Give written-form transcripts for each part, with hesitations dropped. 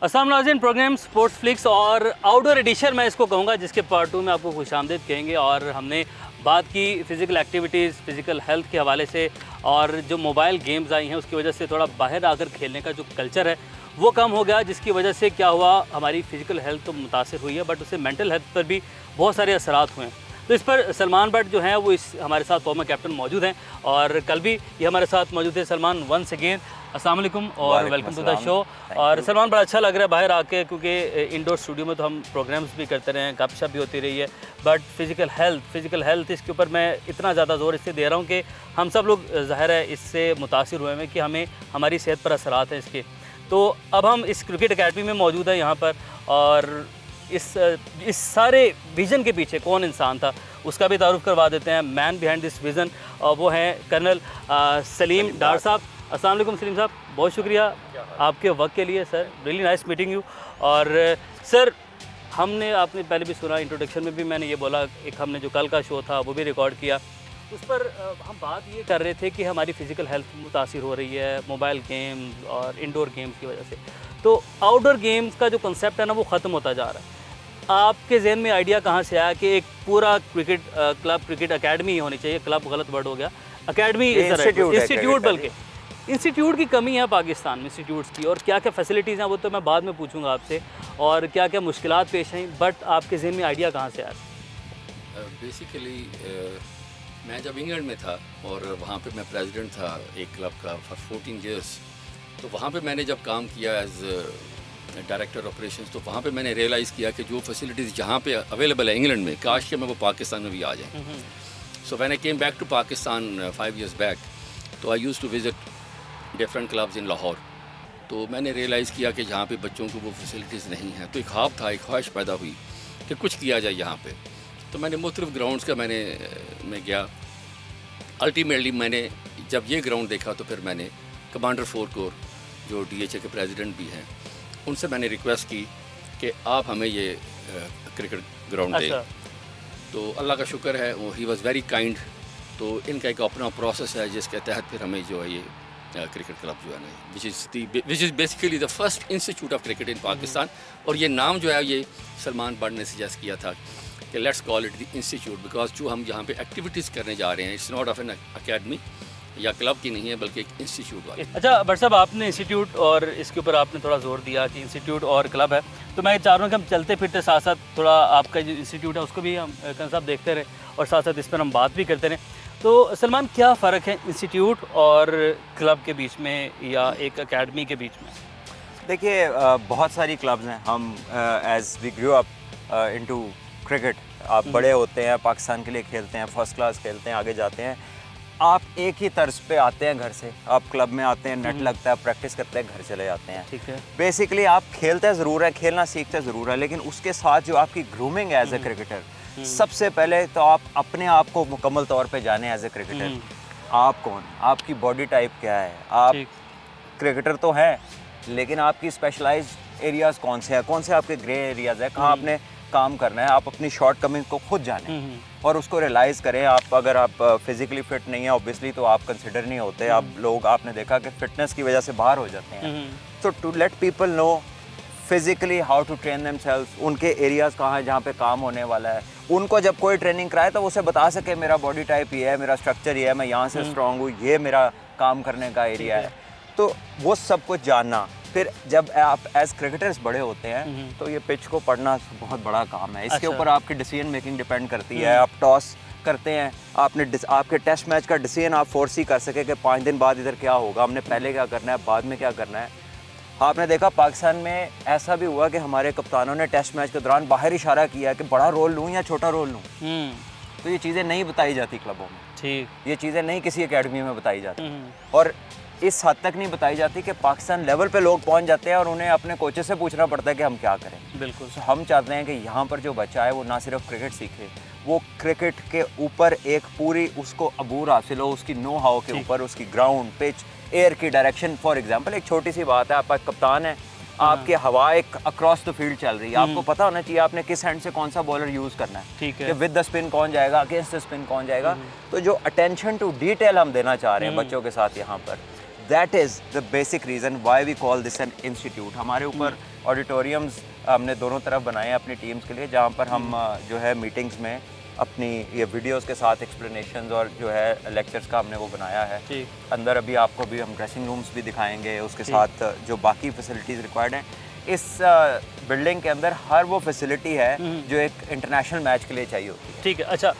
अस्सलाम नाज़रीन, programme sports flix और आउटडोर एडिशन मैं इसको कहूँगा, जिसके पार्ट 2 में आपको खुशामदीद कहेंगे। और हमने बात की फ़िज़िकल एक्टिविटीज़, फ़िज़िकल हेल्थ के हवाले से, और जो मोबाइल गेम्स आई हैं उसकी वजह से थोड़ा बाहर आकर खेलने का जो कल्चर है वो कम हो गया, जिसकी वजह से क्या हुआ, हमारी फ़िज़िकल हेल्थ तो मुतासर हुई है बट उससे मेंटल हेल्थ पर भी बहुत सारे असरात हुए हैं। तो इस पर सलमान भट्ट जो हैं वो इस हमारे साथ फॉर्मर कैप्टन मौजूद हैं, और कल भी ये हमारे साथ मौजूद है। सलमान, वंस अगेन अस्सलाम वालेकुम और वेलकम टू द शो। और सलमान, बड़ा अच्छा लग रहा है बाहर आके, क्योंकि इंडोर स्टूडियो में तो हम प्रोग्राम्स भी करते रहे हैं, गपशप भी होती रही है, बट फ़िज़िकल हेल्थ इसके ऊपर मैं इतना ज़्यादा ज़ोर इससे दे रहा हूँ कि हम सब लोग ज़ाहिर है इससे मुतासिर हुए हैं कि हमें हमारी सेहत पर असरात हैं इसके। तो अब हम इस क्रिकेट अकेडमी में मौजूद हैं यहाँ पर, और इस सारे विज़न के पीछे कौन इंसान था उसका भी तारुफ करवा देते हैं। मैन बिहाइंड दिस विज़न वो हैं कर्नल सलीम डार साहब। अस्सलाम वालेकुम सलीम साहब, बहुत शुक्रिया आपके वक्त के लिए sir, really nice meeting you. और सर, हमने आपने पहले भी सुना, इंट्रोडक्शन में भी मैंने ये बोला, एक हमने जो कल का शो था वो भी रिकॉर्ड किया, उस पर हम बात ये कर रहे थे कि हमारी फ़िज़िकल हेल्थ मुतासिर हो रही है मोबाइल गेम्स और इंडोर गेम्स की वजह से। तो आउटडोर गेम्स का जो कंसेप्ट है ना वो ख़त्म होता जा रहा है। आपके जहन में आइडिया कहाँ से आया कि एक पूरा क्रिकेट क्लब, क्रिकेट अकेडमी होनी चाहिए, क्लब गलत वर्ड हो गया, अकेडमी इंस्टीट्यूट, बल्कि इंस्टीट्यूट की कमी है पाकिस्तान में इंस्टीट्यूट्स की, और क्या क्या फैसिलिटीज़ हैं वो तो मैं बाद में पूछूंगा आपसे, और क्या क्या मुश्किलात पेश हैं, बट आपके जहन में आइडिया कहाँ से आया? बेसिकली मैं जब इंग्लैंड में था और वहाँ पे मैं प्रेसिडेंट था एक क्लब का फॉर 14 ईयर्स, तो वहाँ पे मैंने जब काम किया एज डायरेक्टर ऑपरेशंस, तो वहाँ पे मैंने रियलाइज़ किया कि जो फैसिलिटीज़ जहाँ पे अवेलेबल है इंग्लैंड में, काश के मैं वो पाकिस्तान में भी आ जाएँ। So when I came back to Pakistan 5 years back, तो I use to visit different clubs in Lahore. तो मैंने रियलाइज़ किया कि जहाँ पे बच्चों को वो फैसिलिटीज़ नहीं हैं, तो एक ख्वाब था, एक ख्वाहिश पैदा हुई कि कुछ किया जाए यहाँ पे। तो मैंने मुख्तलिफ ग्राउंड्स का मैं गया। अल्टीमेटली मैंने जब ये ग्राउंड देखा तो फिर मैंने कमांडर 4 कोर जो DHA के प्रेसिडेंट भी हैं, उनसे मैंने रिक्वेस्ट की कि आप हमें ये क्रिकेट ग्राउंड दें। तो अल्लाह का शुक्र है, वो ही वॉज़ वेरी काइंड। तो इनका एक अपना प्रोसेस है जिसके तहत फिर हमें जो है ये क्रिकेट क्लब जो है ना, which is basically the first institute of cricket in Pakistan. और ये नाम जो है ये सलमान भट्ट ने सजेस्ट किया था कि let's call it the institute, because जो हम यहाँ पे एक्टिविटीज़ करने जा रहे हैं, it's not of an academy या क्लब की नहीं है, बल्कि एक इंस्टीट्यूट वाली। अच्छा भट्ट साहब, आपने इंस्टीट्यूट और इसके ऊपर आपने थोड़ा जोर दिया कि इंस्टीट्यूट और क्लब है, तो मैं चाह रहा हूँ कि हम चलते फिरते साथ साथ थोड़ा आपका जो इंस्टीट्यूट है उसको भी हम कंसेप्ट देखते रहे और साथ साथ इस पर हम बात भी करते रहे। तो सलमान, क्या फ़र्क है इंस्टीट्यूट और क्लब के बीच में या एक अकेडमी के बीच में? देखिए, बहुत सारी क्लब्स हैं। हम as we grow up into cricket, आप बड़े होते हैं, पाकिस्तान के लिए खेलते हैं, फर्स्ट क्लास खेलते हैं, आगे जाते हैं, आप एक ही तर्ज पे आते हैं घर से, आप क्लब में आते हैं, नेट लगता है, प्रैक्टिस करते हैं, घर चले जाते हैं। ठीक है। बेसिकली आप खेलते ज़रूर है, खेलना सीखते ज़रूर है, लेकिन उसके साथ जो आपकी ग्रूमिंग है एज ए क्रिकेटर, सबसे पहले तो आप अपने आप को मुकम्मल तौर पे जाने एज ए क्रिकेटर। आप कौन, आपकी बॉडी टाइप क्या है, आप क्रिकेटर तो हैं, लेकिन आपकी स्पेशलाइज्ड एरियाज़ कौन से हैं, कौन से आपके ग्रे एरियाज़ हैं, कहाँ आपने काम करना है। आप अपनी शॉर्ट कमिंग को खुद जानें और उसको रियलाइज़ करें। आप अगर आप फिज़िकली फ़िट नहीं है ऑब्वियसली, तो आप कंसिडर नहीं होते। आप लोग, आपने देखा कि फ़िटनेस की वजह से बाहर हो जाते हैं। तो to let people know physically how to train themselves, उनके एरियाज़ कहाँ हैं जहाँ पे काम होने वाला है, उनको जब कोई ट्रेनिंग कराए तो उसे बता सके मेरा बॉडी टाइप ये है, मेरा स्ट्रक्चर ये है, मैं यहाँ से स्ट्रॉन्ग हूँ, ये मेरा काम करने का एरिया है। तो वो सब कुछ जानना। फिर जब आप एज क्रिकेटर्स बड़े होते हैं तो ये पिच को पढ़ना बहुत बड़ा काम है। इसके ऊपर आपकी डिसीजन मेकिंग डिपेंड करती है। आप टॉस करते हैं, आपके टेस्ट मैच का डिसीजन आप फोर्स ही कर सके कि 5 दिन बाद इधर क्या होगा, हमने पहले क्या करना है, बाद में क्या करना है। आपने देखा पाकिस्तान में ऐसा भी हुआ कि हमारे कप्तानों ने टेस्ट मैच के दौरान बाहर इशारा किया कि बड़ा रोल लूँ या छोटा रोल लूँ। तो ये चीज़ें नहीं बताई जाती क्लबों में, ठीक, ये चीज़ें नहीं किसी एकेडमी में बताई जाती, और इस हद तक नहीं बताई जाती कि पाकिस्तान लेवल पे लोग पहुंच जाते हैं और उन्हें अपने कोचेस से पूछना पड़ता है कि हम क्या करें। बिल्कुल। तो हम चाहते हैं कि यहाँ पर जो बच्चा है वो ना सिर्फ क्रिकेट सीखे, वो क्रिकेट के ऊपर एक पूरी उसको अबूर हासिल हो, उसकी नो हाउ के ऊपर, उसकी ग्राउंड, पिच, एयर की डायरेक्शन। फॉर एग्जाम्पल एक छोटी सी बात है, आपका कप्तान है, आपकी हवा एक अक्रॉस द फील्ड चल रही है, आपको पता होना चाहिए आपने किस हैंड से कौन सा बॉलर यूज़ करना है। ठीक है। विद द स्पिन कौन जाएगा, अगेंस्ट द स्पिन कौन जाएगा। तो जो अटेंशन टू डिटेल हम देना चाह रहे हैं बच्चों के साथ यहाँ पर, that is the basic reason why we call this an institute. हमारे ऊपर ऑडिटोरियम्स हमने दोनों तरफ बनाए हैं अपनी टीम्स के लिए, जहाँ पर हम जो है मीटिंग्स में अपनी ये वीडियोस के साथ एक्सप्लेनेशंस और जो है लेक्चर्स का हमने वो बनाया है। अंदर अभी आपको भी हम ड्रेसिंग रूम्स भी दिखाएंगे, उसके साथ जो बाकी फैसिलिटीज़ रिक्वायर्ड हैं। इस बिल्डिंग के अंदर हर वो फैसिलिटी है जो एक इंटरनेशनल मैच के लिए चाहिए होती है। ठीक है, अच्छा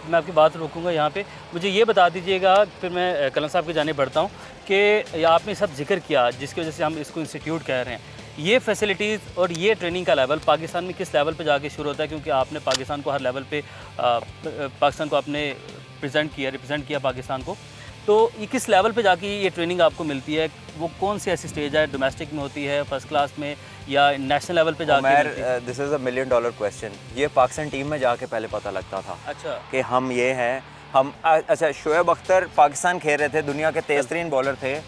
मैं आपकी बात रोकूंगा यहाँ पे। मुझे ये बता दीजिएगा, फिर मैं कलम साहब की जानिब बढ़ता हूँ, कि आपने सब जिक्र किया जिसकी वजह से हम इसको इंस्टीट्यूट कह रहे हैं, ये फैसिलिटीज़ और ये ट्रेनिंग का लेवल पाकिस्तान में किस लेवल पे जाके शुरू होता है? क्योंकि आपने पाकिस्तान को हर लेवल पे पाकिस्तान को आपने रिप्रेजेंट किया पाकिस्तान को, तो ये किस लेवल पे जाके ये ट्रेनिंग आपको मिलती है? वो कौन सी ऐसी स्टेज है, डोमेस्टिक में होती है, फर्स्ट क्लास में, या नेशनल लेवल पे जाके? This is a $1 million question. ये पाकिस्तान टीम में जाके पहले पता लगता था। अच्छा, कि हम ये हैं, हम अच्छा शोएब अख्तर पाकिस्तान खेल रहे थे, दुनिया के तेज़ तरीन बॉलर थे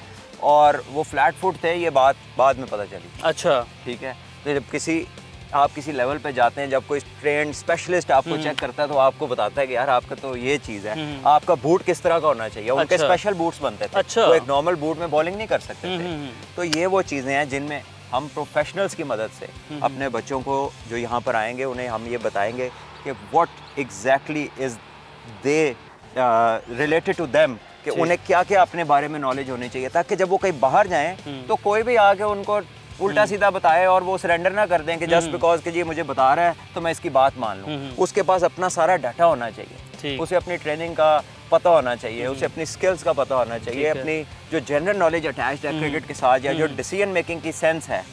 और वो फ्लैट फुट थे, ये बात बाद में पता चली। अच्छा, ठीक है। तो जब आप किसी लेवल पे जाते हैं, जब कोई ट्रेंड स्पेशलिस्ट आपको चेक करता है तो आपको बताता है कि यार आपका तो ये चीज़ है, आपका बूट किस तरह का होना चाहिए। उनके स्पेशल बूट्स बनते थे। अच्छा, वो एक नॉर्मल बूट में बॉलिंग नहीं कर सकते थे। तो ये वो चीज़ें हैं जिनमें हम प्रोफेशनल्स की मदद से अपने बच्चों को जो यहाँ पर आएंगे उन्हें हम ये बताएंगे कि what exactly is they related to them, कि उन्हें क्या क्या अपने बारे में नॉलेज होनी चाहिए, ताकि जब वो कहीं बाहर जाएं तो कोई भी आके उनको उल्टा सीधा बताए और वो सरेंडर ना कर दें कि जस्ट बिकॉज कि ये मुझे बता रहा है तो मैं इसकी बात मान लूँ। उसके पास अपना सारा डाटा होना चाहिए, उसे अपनी ट्रेनिंग का पता होना चाहिए, उसे अपनी स्किल्स का पता होना चाहिए, अपनी जो जनरल नॉलेज अटैच्ड है क्रिकेट के साथ या जो डिसीजन मेकिंग की सेंस है,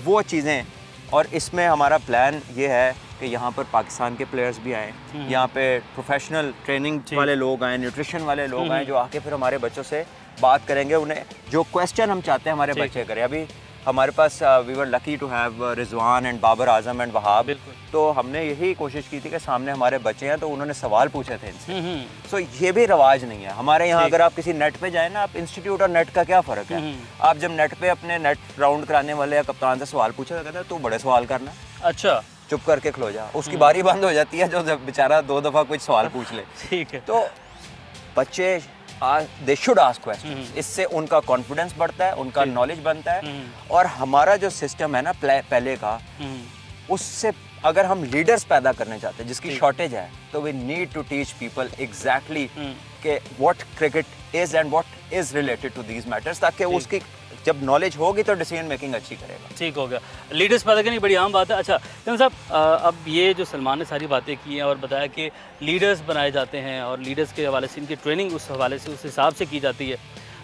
वो चीज़ें। और इसमें हमारा प्लान ये है कि यहाँ पर पाकिस्तान के प्लेयर्स भी आएँ, यहाँ पे प्रोफेशनल ट्रेनिंग वाले लोग आएँ, न्यूट्रिशन वाले लोग आएँ, जो आके फिर हमारे बच्चों से बात करेंगे, उन्हें जो क्वेश्चन हम चाहते हैं हमारे बच्चे करें। अभी हमारे पास we were lucky to have Rizwan and Babar Azam and Wahab, तो हमने यही कोशिश की थी कि सामने हमारे बच्चे हैं तो उन्होंने सवाल पूछे थे इनसे। सो ये भी रवाज नहीं है हमारे यहाँ। अगर आप किसी नेट पे जाए ना, आप इंस्टीट्यूट और नेट का क्या फ़र्क है? आप जब नेट पे अपने नेट राउंड कराने वाले या कप्तान से सवाल पूछा जाता है तो बड़े सवाल करना, अच्छा चुप करके खलो जा, उसकी बारी बंद हो जाती है जो बेचारा 2 दफ़ा कुछ सवाल पूछ ले। ठीक है। तो बच्चे दे शुड आस्क क्वेश्चंस, इससे उनका कॉन्फिडेंस बढ़ता है, उनका नॉलेज बनता है। और हमारा जो सिस्टम है ना पहले का, उससे अगर हम लीडर्स पैदा करने चाहते हैं जिसकी शॉर्टेज है, तो we need to teach people exactly कि what cricket is and what is related to these matters, ताकि उसकी जब नॉलेज होगी तो डिसीजन मेकिंग अच्छी करेगा। ठीक हो गया, लीडर्स पैदा करनी बड़ी आम बात है। अच्छा कलम साहब, अब ये जो सलमान ने सारी बातें की हैं और बताया कि लीडर्स बनाए जाते हैं और लीडर्स के हवाले से इनकी ट्रेनिंग उस हवाले से उस हिसाब से की जाती है,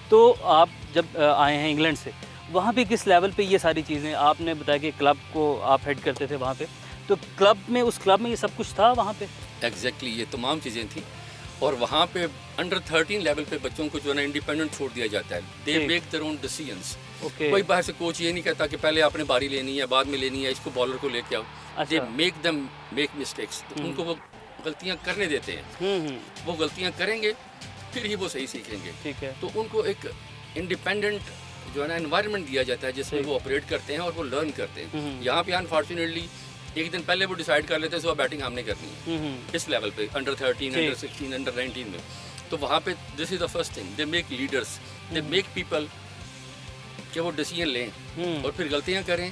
तो आप जब आए हैं इंग्लैंड से, वहाँ पे किस लेवल पे ये सारी चीज़ें? आपने बताया कि क्लब को आप हेड करते थे वहाँ पे, तो क्लब में, उस क्लब में ये सब कुछ था वहाँ पे? एग्जैक्टली, ये तमाम चीज़ें थी। और वहाँ पे अंडर 13 लेवल पे बच्चों को जो है ना इंडिपेंडेंट छोड़ दिया जाता है। They make their own decisions. कोई बाहर से कोच ये नहीं कहता कि पहले आपने बारी लेनी है, बाद में लेनी है, इसको बॉलर को लेके आओ। They make them make mistakes, तो उनको वो गलतियाँ करने देते हैं। वो गलतियाँ करेंगे फिर ही वो सही सीखेंगे। ठीक है। तो उनको एक इंडिपेंडेंट जो है ना एनवायरनमेंट दिया जाता है जिसमें वो ऑपरेट करते हैं और वो लर्न करते हैं। यहाँ पे अनफॉर्चुनेटली एक दिन पहले वो डिसाइड कर लेते हैं सुबह बैटिंग हमने करनी है इस लेवल पे, अंडर 13, अंडर 16, अंडर 19 में। तो वहाँ पे this is the first thing, they make leaders, they make people कि वो डिसीजन लें और फिर गलतियाँ करें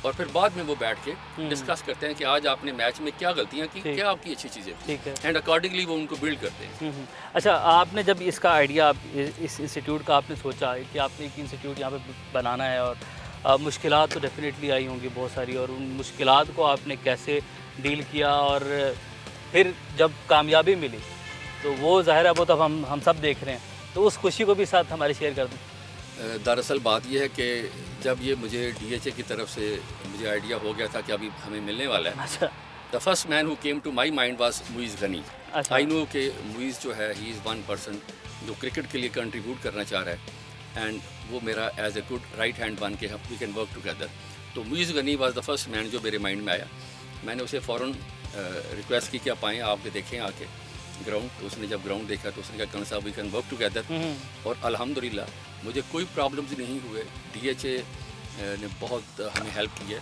और फिर बाद में वो बैठ के डिस्कस करते हैं कि आज आपने मैच में क्या गलतियाँ की, क्या आपकी अच्छी चीज़ें थी, एंड अकॉर्डिंगली वो उनको बिल्ड करते हैं। अच्छा, आपने जब इसका आइडिया इस इंस्टीट्यूट का आपने सोचा कि आपने एक इंस्टीट्यूट यहाँ पे बनाना है, और मुश्किलात तो डेफिनेटली आई होंगी बहुत सारी, और उन मुश्किलात को आपने कैसे डील किया, और फिर जब कामयाबी मिली तो वो ज़ाहिर है वो तब हम सब देख रहे हैं, तो उस खुशी को भी साथ हमारे शेयर कर दें। दरअसल बात यह है कि जब ये मुझे DHA की तरफ से मुझे आइडिया हो गया था कि अभी हमें मिलने वाला है, अच्छा, the first man who came to my mind was Muiz Ghani. I know कि मुइज़ जो है ही इज़ वन पर्सन जो क्रिकेट के लिए कंट्रीब्यूट करना चाह रहा है, एंड वो मेरा as a good right hand बन के वी कैन वर्क टुगेदर। तो Muiz Ghani was the first man जो मेरे माइंड में आया। मैंने उसे फ़ौरन रिक्वेस्ट की कि आप आएँ, आपके देखें आके ग्राउंड। तो उसने जब ग्राउंड देखा तो उसने कहा कौन साहब वी कैन वर्क टुगेदर, और अल्हम्दुलिल्लाह मुझे कोई प्रॉब्लम्स नहीं हुए। DHA ने बहुत हमें हेल्प की है,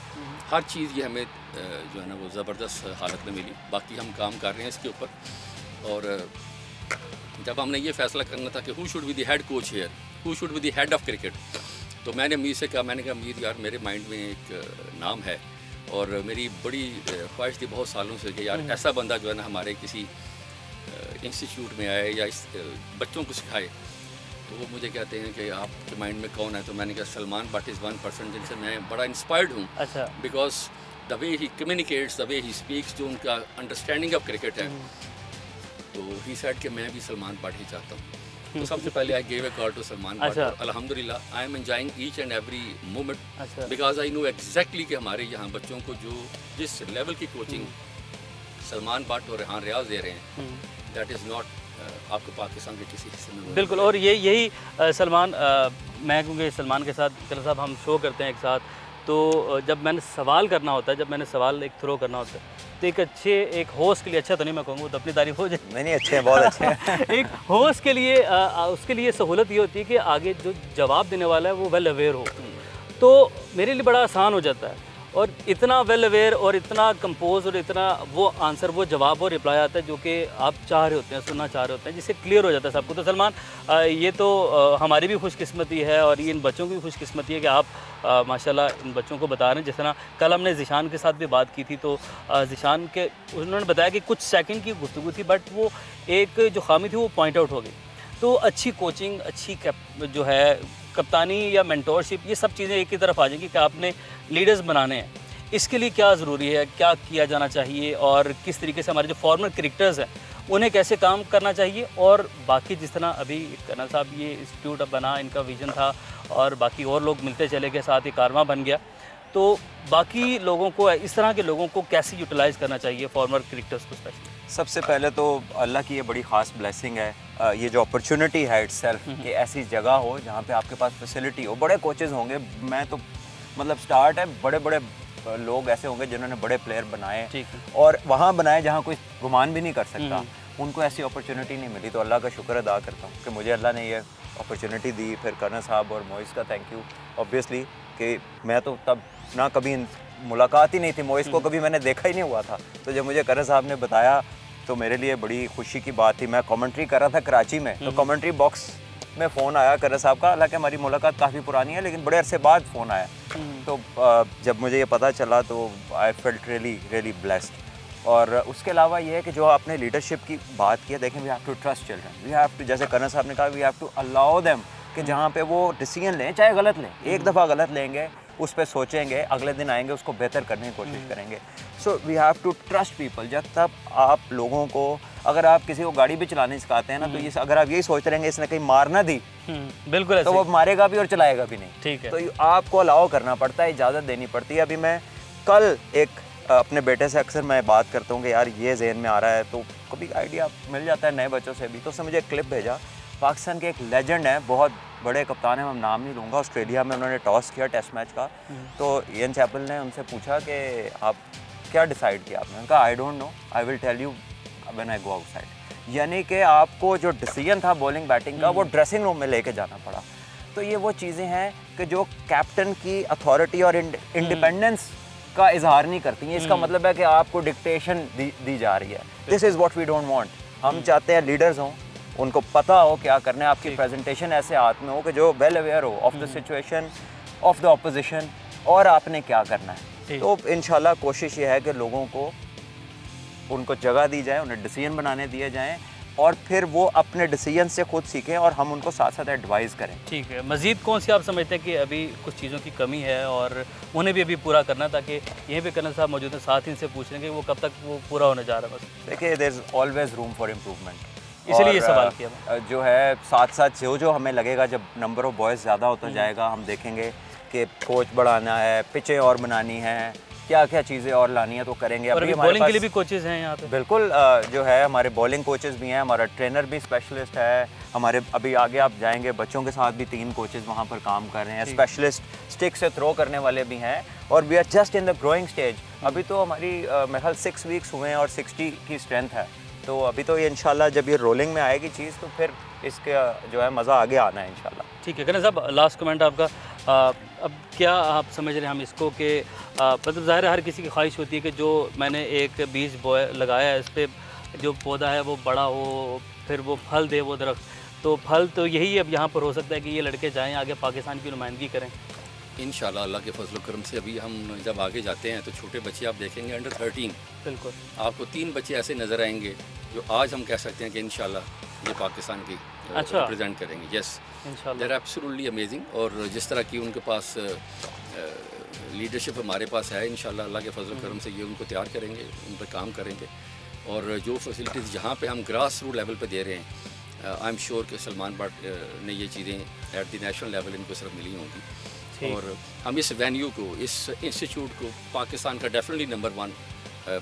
हर चीज़ ये हमें जो है ना वो ज़बरदस्त हालत में मिली। बाकी हम काम कर रहे हैं इसके ऊपर, और जब हमने ये फैसला करना था कि who should be the head coach here, who should be the head of cricket, तो मैंने मीर से कहा, मैंने कहा मीर यार मेरे माइंड में एक नाम है और मेरी बड़ी ख्वाहिश थी बहुत सालों से कि यार ऐसा बंदा जो है ना हमारे किसी इंस्टीट्यूट में आए या इस बच्चों को सिखाए। तो वो मुझे कहते हैं कि आपके माइंड में कौन है? तो मैंने कहा Salman but is one person जिनसे मैं बड़ा इंस्पायर्ड हूँ। अच्छा। Because the way he communicates, the way he speaks, जो उनका अंडरस्टैंडिंग ऑफ क्रिकेट है। तो ही सेड कि मैं भी सलमान बट ही चाहता हूँ। तो सबसे पहले I gave a call to Salman Butt. अल्हम्दुलिल्लाह I am enjoying each and every moment because I know exactly कि हमारे यहाँ बच्चों को जो जिस लेवल की कोचिंग सलमान बट और रेहान रियाज दे रहे हैं, दैट इज़ नॉट आपको पाकिस्तान के किसी हिस्से में। बिल्कुल। और यही सलमान, मैं क्योंकि सलमान के साथ कल साहब हम शो करते हैं एक साथ, तो जब मैंने सवाल करना होता है, जब मैंने सवाल एक थ्रो करना होता है, तो एक होस्ट के लिए, अच्छा तो नहीं मैं कहूँगा तो अपनी तारीफ हो जाए, नहीं अच्छे हैं, बहुत अच्छे हैं। एक होस्ट के लिए उसके लिए सहूलत ये होती है कि आगे जो जवाब देने वाला है वो वेल अवेयर हो, तो मेरे लिए बड़ा आसान हो जाता है। और इतना वेल अवेयर और इतना कंपोज और इतना वो आंसर, वो जवाब और रिप्लाई आता है जो कि आप चाह रहे होते हैं, सुनना चाह रहे होते हैं, जिससे क्लियर हो जाता है सबको। तो सलमान, ये तो हमारी भी खुशकिस्मती है और ये इन बच्चों की भी खुशकिस्मती है कि आप माशाल्लाह इन बच्चों को बता रहे हैं। जिस तरह कल हमने ज़िशान के साथ भी बात की थी, तो ज़िशान के उन्होंने बताया कि कुछ सेकंड की गुफ्तगू थी, बट वो एक जो खामी थी वो पॉइंट आउट हो गई। तो अच्छी कोचिंग, अच्छी जो है कप्तानी या मेंटोरशिप, ये सब चीज़ें एक ही तरफ आ जाएंगी कि आपने लीडर्स बनाने हैं। इसके लिए क्या ज़रूरी है, क्या किया जाना चाहिए और किस तरीके से हमारे जो फॉर्मर क्रिकेटर्स हैं उन्हें कैसे काम करना चाहिए, और बाकी जिस तरह अभी कर्नल साहब ये इंस्टीट्यूट बना, इनका विज़न था और बाकी और लोग मिलते चले गए, साथ ही कारवां बन गया, तो बाकी लोगों को, इस तरह के लोगों को कैसे यूटिलाइज़ करना चाहिए, फॉर्मर क्रिकेटर्स को स्पेशली? सबसे पहले तो अल्लाह की ये बड़ी ख़ास ब्लेसिंग है, ये जो अपॉर्चुनिटी है इट्सेल्फ कि ऐसी जगह हो जहाँ पे आपके पास फैसिलिटी हो। बड़े कोचेज़ होंगे, मैं तो मतलब स्टार्ट है, बड़े बड़े लोग ऐसे होंगे जिन्होंने बड़े प्लेयर बनाए और वहाँ बनाए जहाँ कोई गुमान भी नहीं कर सकता, उनको ऐसी अपॉर्चुनिटी नहीं मिली। तो अल्लाह का शुक्र अदा करता हूँ कि मुझे अल्लाह ने ये अपॉर्चुनिटी दी। फिर कर्नल साहब और मोइस का थैंक यू ऑब्वियसली, कि मैं तो तब ना कभी मुलाकात ही नहीं थी, मोइस को कभी मैंने देखा ही नहीं हुआ था। तो जब मुझे कर्नल साहब ने बताया तो मेरे लिए बड़ी खुशी की बात थी। मैं कमेंट्री कर रहा था कराची में, तो कमेंट्री बॉक्स में फ़ोन आया कर्नल साहब का, हालांकि हमारी मुलाकात काफ़ी पुरानी है लेकिन बड़े अरसे बाद फ़ोन आया। तो जब मुझे ये पता चला तो आई फेल्ट रियली ब्लेस्ड। और उसके अलावा ये है कि जो आपने लीडरशिप की बात की है, देखें we have to trust children, we have to, जैसे कर्नल साहब ने कहा, we have to allow them कि जहाँ पे वो डिसीजन लें, चाहे गलत लें, एक दफ़ा गलत लेंगे, उस पर सोचेंगे, अगले दिन आएंगे उसको बेहतर करने की कोशिश करेंगे। So we have to trust people. जब तक आप लोगों को, अगर आप किसी को गाड़ी भी चलाने सिखाते हैं ना, तो ये अगर आप यही सोचते रहेंगे इसने कहीं मार ना दी, बिल्कुल, तो वो मारेगा भी और चलाएगा भी नहीं। ठीक है। तो आपको अलाउ करना पड़ता है, इजाज़त देनी पड़ती है। अभी मैं कल एक अपने बेटे से अक्सर मैं बात करता हूँ कि यार ये ज़हन में आ रहा है, तो कभी आइडिया मिल जाता है नए बच्चों से भी। तो उसने मुझे एक क्लिप भेजा, पाकिस्तान के एक लेजेंड है, बहुत बड़े कप्तान है, मैं नाम नहीं लूँगा, ऑस्ट्रेलिया में उन्होंने टॉस किया टेस्ट मैच का, तो इयन चैपल ने उनसे पूछा कि आप क्या डिसाइड किया आपने? कहा I don't know, I will tell you when I go outside. यानी कि आपको जो डिसीजन था बॉलिंग बैटिंग का वो ड्रेसिंग रूम में लेके जाना पड़ा। तो ये वो चीज़ें हैं कि जो कैप्टन की अथॉरिटी और इंडिपेंडेंस का इजहार नहीं करती हैं। इसका मतलब है कि आपको डिक्टेशन दी जा रही है। This is what we don't want. हम चाहते हैं लीडर्स हों, उनको पता हो क्या करना है, आपकी प्रेजेंटेशन ऐसे हाथ में हो कि जो वेल अवेयर हो of the situation of the opposition और आपने क्या करना है। तो इंशाल्लाह कोशिश ये है कि लोगों को उनको जगह दी जाए, उन्हें डिसीजन बनाने दिए जाएं और फिर वो अपने डिसीजन से खुद सीखें और हम उनको साथ साथ एडवाइस करें। ठीक है। मज़ीद कौन सी आप समझते हैं कि अभी कुछ चीज़ों की कमी है और उन्हें भी अभी पूरा करना, ताकि यहीं पे कर्नल साहब मौजूद हैं, साथ ही इनसे पूछ लेंगे वो कब तक वो पूरा होने जा रहा है? बस देखिए, there is always room for improvement, इसलिए ये सवाल किया। जो है साथ साथ जो हमें लगेगा, जब नंबर ऑफ़ बॉयज़ ज़्यादा होता जाएगा, हम देखेंगे कि कोच बढ़ाना है, पिचें और बनानी है, क्या क्या चीज़ें और लानी है तो करेंगे। और अभी बॉलिंग के लिए भी कोचेज़ हैं यहाँ पे? बिल्कुल, जो है हमारे बॉलिंग कोचेज़ भी हैं, हमारा ट्रेनर भी स्पेशलिस्ट है, हमारे अभी आगे आप जाएंगे बच्चों के साथ भी 3 कोचेज़ वहाँ पर काम कर रहे हैं, स्पेशलिस्ट स्टिक से थ्रो करने वाले भी हैं। और we are just in the growing stage. अभी तो हमारी मेरे ख्याल 6 वीक्स हुए हैं और 60 की स्ट्रेंथ है। तो अभी तो ये इंशाल्लाह जब ये रोलिंग में आएगी चीज़ तो फिर इसका जो है मज़ा आगे आना है इंशाल्लाह। ठीक है। कर्नल साहब, लास्ट कमेंट आपका, अब क्या आप समझ रहे हैं हम इसको कि मतलब ज़ाहिर है हर किसी की ख्वाहिश होती है कि जो मैंने एक बीज बोया लगाया है, इस पर जो पौधा है वो बड़ा हो, फिर वो फल दे वो दरख्त, तो फल तो यही अब यहाँ पर हो सकता है कि ये लड़के जाएँ आगे पाकिस्तान की नुमाइंदगी करें। इंशाल्लाह अल्लाह के फजल करम से अभी हम जब आगे जाते हैं तो छोटे बच्चे आप देखेंगे अंडर 13, बिल्कुल आपको 3 बच्चे ऐसे नज़र आएंगे जो आज हम कह सकते हैं कि इंशाल्लाह ये पाकिस्तान की रिप्रेजेंट करेंगे। Yes, they are absolutely amazing. और जिस तरह की उनके पास लीडरशिप हमारे पास है, इंशाल्लाह अल्लाह के फजल करम से ये उनको तैयार करेंगे, उन पर काम करेंगे। और जो फैसिलिटीज़ जहाँ पे हम ग्रास रूट लेवल पे दे रहे हैं, आई एम श्योर कि सलमान बट ने ये चीज़ें एट द नेशनल लेवल इनको सिर्फ मिली होंगी। और हम इस वेन्यू को, इस इंस्टीट्यूट को पाकिस्तान का डेफिनेटली नंबर 1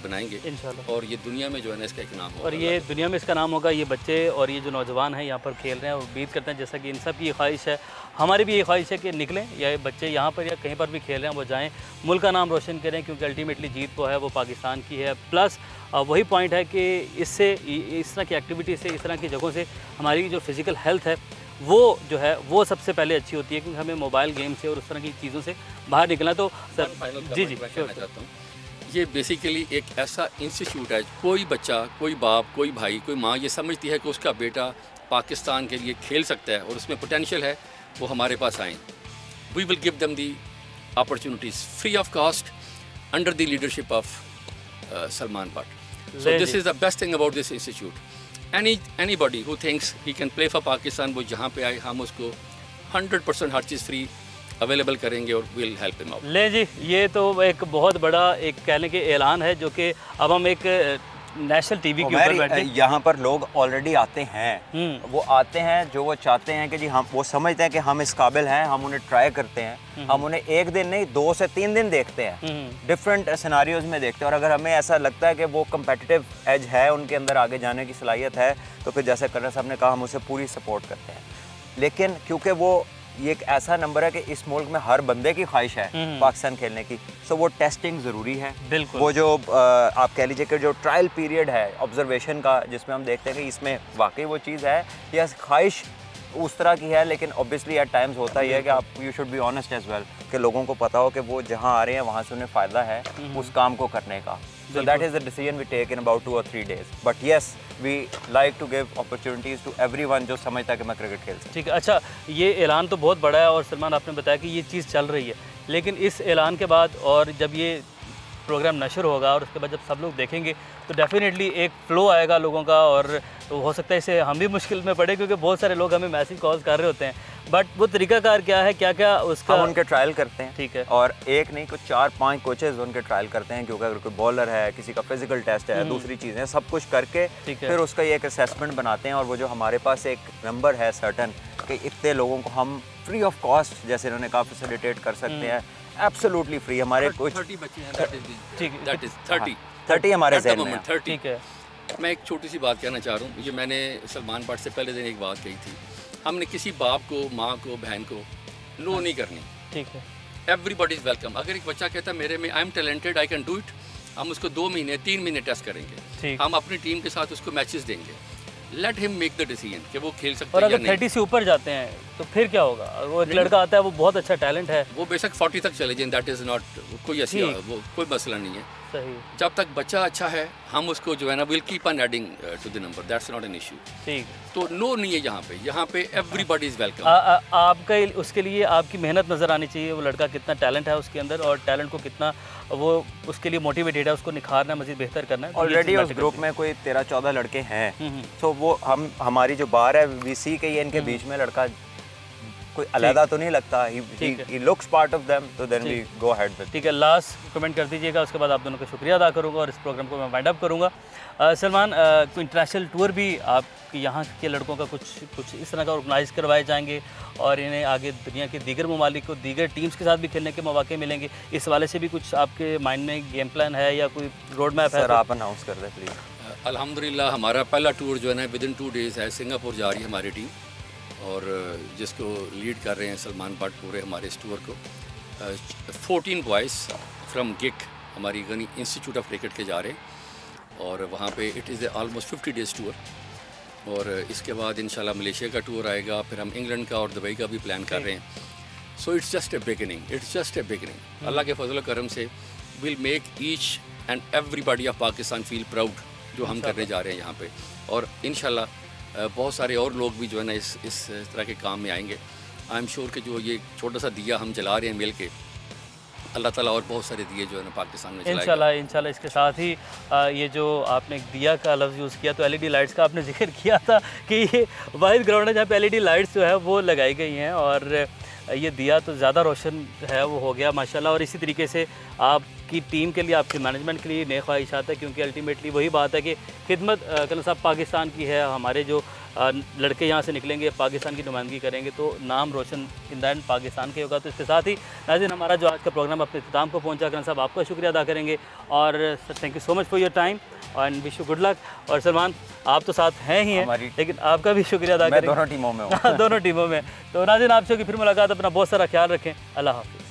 बनाएंगे इंशाल्लाह। और ये दुनिया में जो है ना इसका एक नाम होगा, और ये दुनिया में इसका नाम होगा। ये बच्चे और ये जो नौजवान हैं यहाँ पर खेल रहे हैं और उम्मीद करते हैं जैसा कि इन सब की ये ख्वाहिश है, हमारी भी ये ख्वाहिश है कि निकलें या बच्चे यहाँ पर या कहीं पर भी खेल रहे हैं वो जाएँ, मुल्क का नाम रोशन करें, क्योंकि अल्टीमेटली जीत वो है वो पाकिस्तान की है। प्लस वही पॉइंट है कि इससे इस तरह की एक्टिविटी से, इस तरह की जगहों से हमारी जो फिज़िकल हेल्थ है वो जो है वो सबसे पहले अच्छी होती है, क्योंकि हमें मोबाइल गेम से और उस तरह की चीज़ों से बाहर निकलना। तो सर जी जी कहना चाहता हूँ, ये बेसिकली एक ऐसा इंस्टीट्यूट है, कोई बच्चा, कोई बाप, कोई भाई, कोई माँ ये समझती है कि उसका बेटा पाकिस्तान के लिए खेल सकता है और उसमें पोटेंशियल है, वो हमारे पास आएँ। We will give them the opportunities free of cost under the leadership of Salman Butt. So this is the best thing about this institute. Anybody who thinks he can play for Pakistan, वो जहाँ पे आए हम उसको 100% हर चीज़ फ्री अवेलेबल करेंगे और will help him out. ले जी, ये तो एक बहुत बड़ा एक कहने के ऐलान है जो कि अब हम एक नेशनल टीवी के ऊपर बैठे यहाँ पर लोग ऑलरेडी आते हैं, वो आते हैं जो वो चाहते हैं कि जी हम, वो समझते हैं कि हम इस काबिल हैं, हम उन्हें ट्राई करते हैं, हम उन्हें एक दिन नहीं 2 से 3 दिन देखते हैं, डिफरेंट सिनारियोज में देखते हैं। और अगर हमें ऐसा लगता है कि वो कम्पिटिटिव एज है, उनके अंदर आगे जाने की सलाहियत है, तो फिर जैसे कर्नल साहब ने कहा हम उसे पूरी सपोर्ट करते हैं। लेकिन क्योंकि वो ये एक ऐसा नंबर है कि इस मुल्क में हर बंदे की ख्वाहिश है पाकिस्तान खेलने की, सो वो टेस्टिंग ज़रूरी है। बिल्कुल। वो जो आप कह लीजिए कि जो ट्रायल पीरियड है ऑब्जर्वेशन का, जिसमें हम देखते हैं कि इसमें वाकई वो चीज़ है या ख्वाहिश उस तरह की है, लेकिन ऑब्वियसली एट टाइम्स होता ही है कि आप you should be honest as well, कि लोगों को पता हो कि वो जहाँ आ रहे हैं वहाँ से उन्हें फ़ायदा है उस काम को करने का। So that is the decision we take in about 2 or 3 days. But yes, we like to give opportunities to everyone जो समझता है कि मैं क्रिकेट खेल सकता। ठीक है, अच्छा ये ऐलान तो बहुत बड़ा है और सलमान आपने बताया कि ये चीज़ चल रही है, लेकिन इस ऐलान के बाद और जब ये प्रोग्राम नशर होगा और उसके बाद जब सब लोग देखेंगे तो डेफिनेटली एक फ़्लो आएगा लोगों का, और तो हो सकता है इसे हम भी मुश्किल में पड़े, क्योंकि बहुत सारे लोग हमें मैसेज कॉल्स कर रहे होते हैं, बट वो तरीकाकार क्या है, क्या क्या उसका हम उनके ट्रायल करते हैं। ठीक है। और एक नहीं, कुछ 4-5 कोचेज़ उनके ट्रायल करते हैं, क्योंकि अगर कोई बॉलर है, किसी का फिजिकल टेस्ट है, दूसरी चीज़ें सब कुछ करके फिर उसका ये एक असेसमेंट बनाते हैं। और वो जो हमारे पास एक नंबर है सर्टन कि इतने लोगों को हम फ्री ऑफ कॉस्ट, जैसे इन्होंने कहा, फैसिलिटेट कर सकते हैं, एब्सोल्युटली फ्री। हमारे कुछ 30 बच्चे हैं, that is 30 हमारे ज़हन में है। ठीक है। मैं एक छोटी सी बात कहना चाह रहा हूँ, ये मैंने सलमान बट से पहले दिन एक बात कही थी, हमने किसी बाप को, माँ को, बहन को नो नहीं करनी। ठीक है। Everybody is welcome. अगर एक बच्चा कहता है मेरे में I am talented, I can do it, हम उसको 2 महीने 3 महीने टेस्ट करेंगे, हम अपनी टीम के साथ उसको मैचेस देंगे, let him make the decision कि वो खेल सकता है या नहीं। और अगर 30 से ऊपर जाते हैं तो फिर क्या होगा? वो एक लड़का आता है, वो बहुत अच्छा टैलेंट है, वो बेशक 40 तक चले जाए, दैट इज़ नॉट कोई ऐसी, वो कोई मसला नहीं है। सही। जब तक बच्चा अच्छा है हम उसको जो है ना will keep on adding to the number, that's not an issue. ठीक। तो नो नहीं है यहाँ पे एवरीबॉडी इज़ वेलकम। आपका उसके लिए आपकी मेहनत नज़र आनी चाहिए, वो लड़का कितना टैलेंट है उसके अंदर और टैलेंट को कितना वो उसके लिए मोटिवेटेड है, उसको निखारना, मज़ीद बेहतर करना है। ऑलरेडी उस ग्रुप में कोई 13-14 लड़के हैं, तो वो हमारी जो बार है वीसी के इनके बीच में लड़का कोई अलहदा तो नहीं लगता, he looks part of them, so then we go ahead with। ठीक है, लास्ट कमेंट कर दीजिएगा, उसके बाद आप दोनों का शुक्रिया अदा करूँगा और इस प्रोग्राम को मैं वाइंड अप करूँगा। सलमान, कोई इंटरनेशनल टूर भी आप यहाँ के लड़कों का कुछ इस तरह का ऑर्गेनाइज करवाए जाएंगे और इन्हें आगे दुनिया के दीगर ममालिक को, दीगर टीम्स के साथ भी खेलने के मौके मिलेंगे, इस हवाले से भी कुछ आपके माइंड में गेम प्लान है या कोई रोड मैप है? सर आप अनाउंस कर दें प्लीज़। अल्हम्दुलिल्लाह हमारा पहला टूर जो है ना विदिन 2 डेज़ है, सिंगापुर जा रही है हमारी टीम, और जिसको लीड कर रहे हैं सलमान बट पूरे हमारे इस टूर को। 14 बॉयज़ फ्रॉम गिक हमारी गनी इंस्टीट्यूट ऑफ क्रिकेट के जा रहे हैं, और वहाँ पे it is almost 50 days tour, और इसके बाद इंशाल्लाह मलेशिया का टूर आएगा, फिर हम इंग्लैंड का और दुबई का भी प्लान कर रहे हैं। So it's just a beginning, Allah के फजल करम से will make each and everybody of Pakistan feel proud जो हम करने जा रहे हैं यहाँ पे, और इंशाल्लाह बहुत सारे और लोग भी जो है ना इस तरह के काम में आएंगे। आई एम श्योर कि जो ये छोटा सा दिया हम जला रहे हैं मिल के, अल्लाह ताला और बहुत सारे दिए जो है ना पाकिस्तान में जलाएगा इंशाल्लाह। इसके साथ ही ये जो आपने दिया का लफ्ज़ यूज़ किया, तो एलईडी लाइट्स का आपने जिक्र किया था कि ये वाहिद ग्राउंड है जहाँ पे एलईडी लाइट्स जो है वो लगाई गई हैं, और ये दिया तो ज़्यादा रोशन है वो हो गया माशाल्लाह। और इसी तरीके से आपकी टीम के लिए, आपकी मैनेजमेंट के लिए नए ख्वाहिशात है, क्योंकि अल्टीमेटली वही बात है कि खिदमत कल साहब पाकिस्तान की है। हमारे जो लड़के यहाँ से निकलेंगे, पाकिस्तान की नुमाइंदगी करेंगे, तो नाम रोशन इन द एंड पाकिस्तान के होगा। तो इसके साथ ही नाज़रीन, हमारा जो आज का प्रोग्राम अपने इख्तिताम को पहुँचा, कल साहब आपका शुक्रिया अदा करेंगे, और sir thank you so much for your time and wish you good luck. और सलमान, आप तो साथ हैं ही हैं, लेकिन आपका भी शुक्रिया अदा करेंगे। दोनों टीमों में हूँ। दोनों टीमों में। तो नाज़रीन, आपसे फिर मुलाकात, अपना बहुत सारा ख्याल रखें, अल्लाह हाफ़िज़।